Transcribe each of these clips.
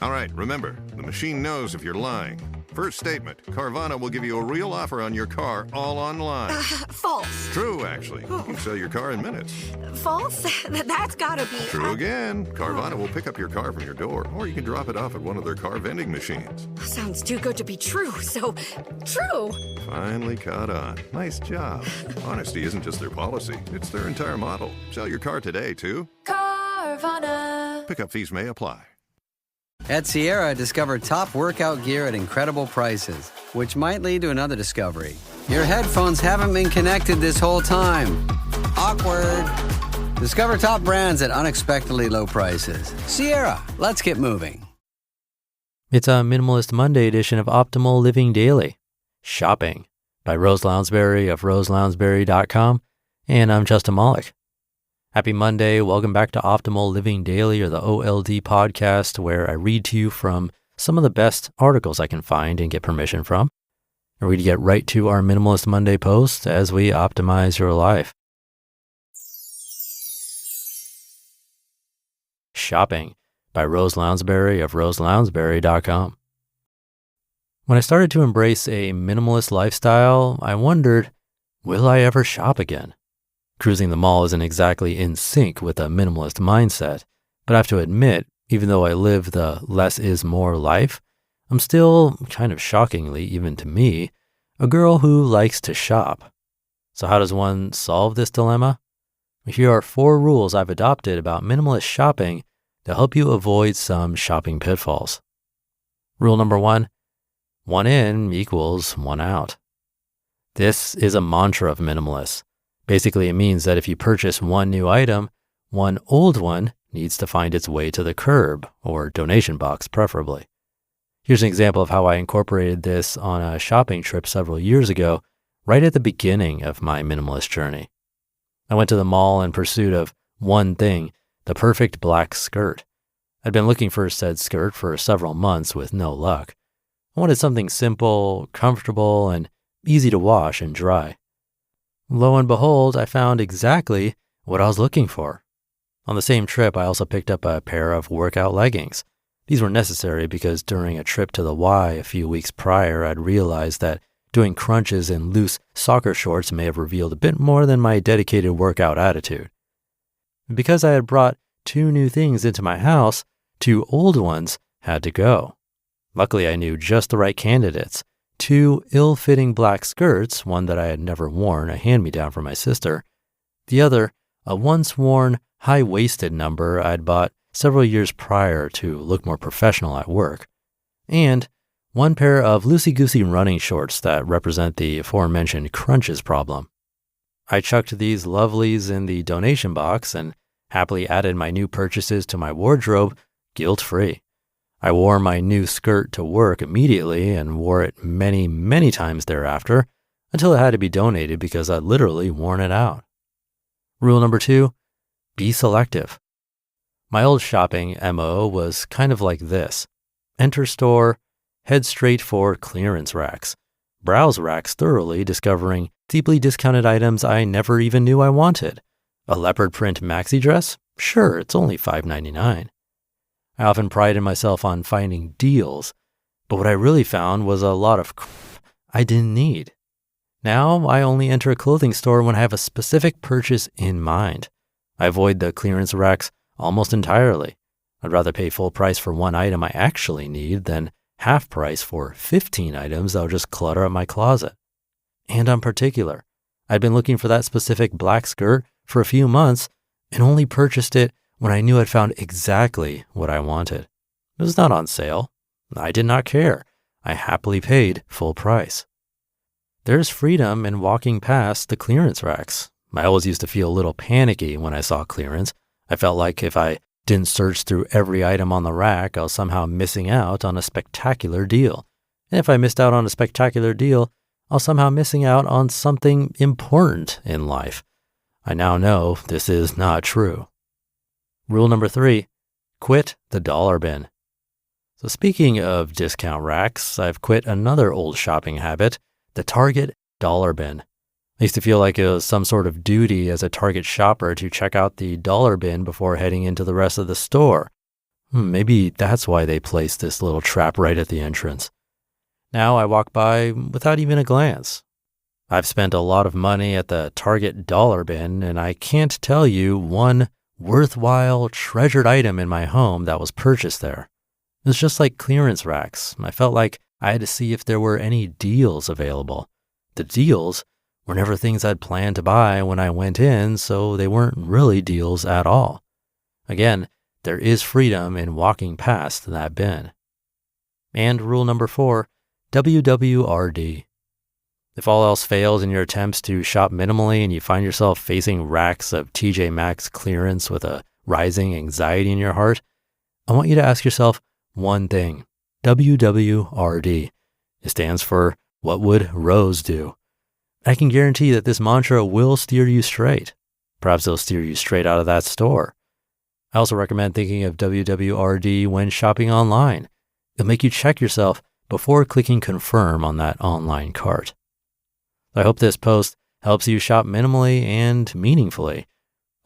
All right, remember, the machine knows if you're lying. First statement, Carvana will give you a real offer on your car all online. False. True, actually. You can sell your car in minutes. False? That's gotta be... True again. Carvana will pick up your car from your door, or you can drop it off at one of their car vending machines. Sounds too good to be true, so... True! Finally caught on. Nice job. Honesty isn't just their policy, it's their entire model. Sell your car today, too. Carvana. Pickup fees may apply. At Sierra, discover top workout gear at incredible prices, which might lead to another discovery. Your headphones haven't been connected this whole time. Awkward. Discover top brands at unexpectedly low prices. Sierra, let's get moving. It's a Minimalist Monday edition of Optimal Living Daily, Shopping, by Rose Lounsbury of roselounsbury.com, and I'm Justin Malik. Happy Monday. Welcome back to Optimal Living Daily, or the OLD podcast, where I read to you from some of the best articles I can find and get permission from. And we're going to get right to our Minimalist Monday post as we optimize your life. Shopping, by Rose Lounsbury of roselounsbury.com. When I started to embrace a minimalist lifestyle, I wondered, will I ever shop again? Cruising the mall isn't exactly in sync with a minimalist mindset, but I have to admit, even though I live the less is more life, I'm still, kind of shockingly even to me, a girl who likes to shop. So how does one solve this dilemma? Here are 4 rules I've adopted about minimalist shopping to help you avoid some shopping pitfalls. Rule number 1, 1 in equals 1 out. This is a mantra of minimalists. Basically, it means that if you purchase one new item, one old one needs to find its way to the curb, or donation box preferably. Here's an example of how I incorporated this on a shopping trip several years ago, right at the beginning of my minimalist journey. I went to the mall in pursuit of one thing, the perfect black skirt. I'd been looking for said skirt for several months with no luck. I wanted something simple, comfortable, and easy to wash and dry. Lo and behold, I found exactly what I was looking for. On the same trip, I also picked up a pair of workout leggings. These were necessary because during a trip to the Y a few weeks prior, I'd realized that doing crunches in loose soccer shorts may have revealed a bit more than my dedicated workout attitude. Because I had brought 2 new things into my house, 2 old ones had to go. Luckily, I knew just the right candidates. 2 ill-fitting black skirts, one that I had never worn, a hand-me-down from my sister. The other, a once-worn, high-waisted number I'd bought several years prior to look more professional at work. And 1 pair of loosey-goosey running shorts that represent the aforementioned crunches problem. I chucked these lovelies in the donation box and happily added my new purchases to my wardrobe guilt-free. I wore my new skirt to work immediately and wore it many, many times thereafter until it had to be donated because I'd literally worn it out. Rule number 2, be selective. My old shopping MO was kind of like this. Enter store, head straight for clearance racks. Browse racks thoroughly, discovering deeply discounted items I never even knew I wanted. A leopard print maxi dress? Sure, it's only $5.99. I often prided myself on finding deals, but what I really found was a lot of crap I didn't need. Now I only enter a clothing store when I have a specific purchase in mind. I avoid the clearance racks almost entirely. I'd rather pay full price for one item I actually need than half price for 15 items that'll just clutter up my closet. And I'm particular. I'd been looking for that specific black skirt for a few months and only purchased it when I knew I'd found exactly what I wanted. It was not on sale. I did not care. I happily paid full price. There's freedom in walking past the clearance racks. I always used to feel a little panicky when I saw clearance. I felt like if I didn't search through every item on the rack, I was somehow missing out on a spectacular deal. And if I missed out on a spectacular deal, I was somehow missing out on something important in life. I now know this is not true. Rule number 3, quit the dollar bin. So speaking of discount racks, I've quit another old shopping habit, the Target dollar bin. I used to feel like it was some sort of duty as a Target shopper to check out the dollar bin before heading into the rest of the store. Maybe that's why they placed this little trap right at the entrance. Now I walk by without even a glance. I've spent a lot of money at the Target dollar bin, and I can't tell you one worthwhile, treasured item in my home that was purchased there. It was just like clearance racks. I felt like I had to see if there were any deals available. The deals were never things I'd planned to buy when I went in, so they weren't really deals at all. Again, there is freedom in walking past that bin. And rule number 4, WWRD. If all else fails in your attempts to shop minimally and you find yourself facing racks of TJ Maxx clearance with a rising anxiety in your heart, I want you to ask yourself one thing. WWRD. It stands for What Would Rose Do? I can guarantee that this mantra will steer you straight. Perhaps it'll steer you straight out of that store. I also recommend thinking of WWRD when shopping online. It'll make you check yourself before clicking confirm on that online cart. I hope this post helps you shop minimally and meaningfully.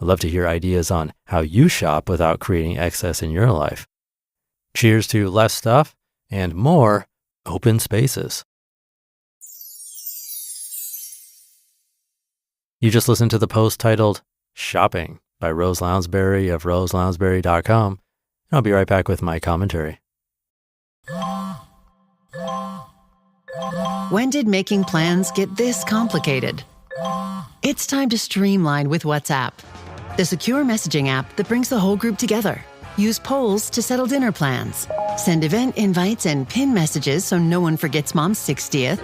I'd love to hear ideas on how you shop without creating excess in your life. Cheers to less stuff and more open spaces. You just listened to the post titled Shopping by Rose Lounsbury of roselounsbury.com. And I'll be right back with my commentary. When did making plans get this complicated? It's time to streamline with WhatsApp, the secure messaging app that brings the whole group together. Use polls to settle dinner plans. Send event invites and pin messages so no one forgets Mom's 60th.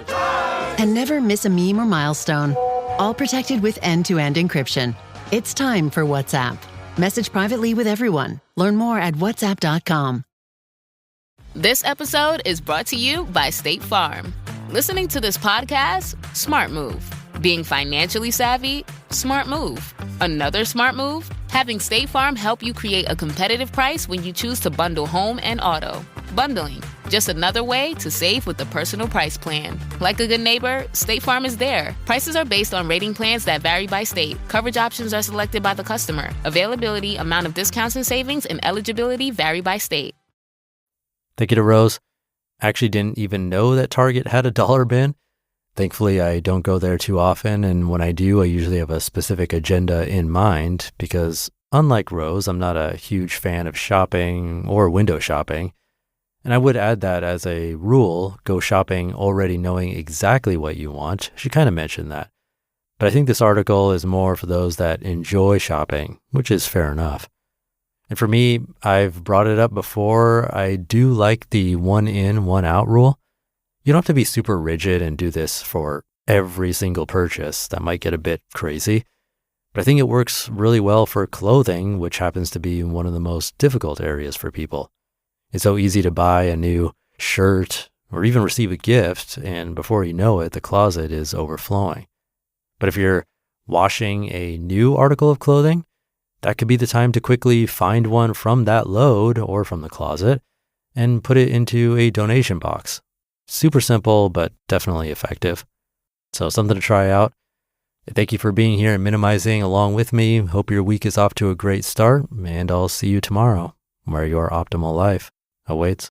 And never miss a meme or milestone. All protected with end-to-end encryption. It's time for WhatsApp. Message privately with everyone. Learn more at whatsapp.com. This episode is brought to you by State Farm. Listening to this podcast? Smart move. Being financially savvy? Smart move. Another smart move? Having State Farm help you create a competitive price when you choose to bundle home and auto. Bundling, just another way to save with the personal price plan. Like a good neighbor, State Farm is there. Prices are based on rating plans that vary by state. Coverage options are selected by the customer. Availability, amount of discounts and savings, and eligibility vary by state. Thank you to Rose. I actually didn't even know that Target had a dollar bin. Thankfully, I don't go there too often, and when I do, I usually have a specific agenda in mind because, unlike Rose, I'm not a huge fan of shopping or window shopping. And I would add that as a rule, go shopping already knowing exactly what you want. She kind of mentioned that. But I think this article is more for those that enjoy shopping, which is fair enough. And for me, I've brought it up before, I do like the one in, one out rule. You don't have to be super rigid and do this for every single purchase. That might get a bit crazy. But I think it works really well for clothing, which happens to be one of the most difficult areas for people. It's so easy to buy a new shirt or even receive a gift, and before you know it, the closet is overflowing. But if you're washing a new article of clothing, that could be the time to quickly find one from that load or from the closet and put it into a donation box. Super simple, but definitely effective. So something to try out. Thank you for being here and minimizing along with me. Hope your week is off to a great start, and I'll see you tomorrow where your optimal life awaits.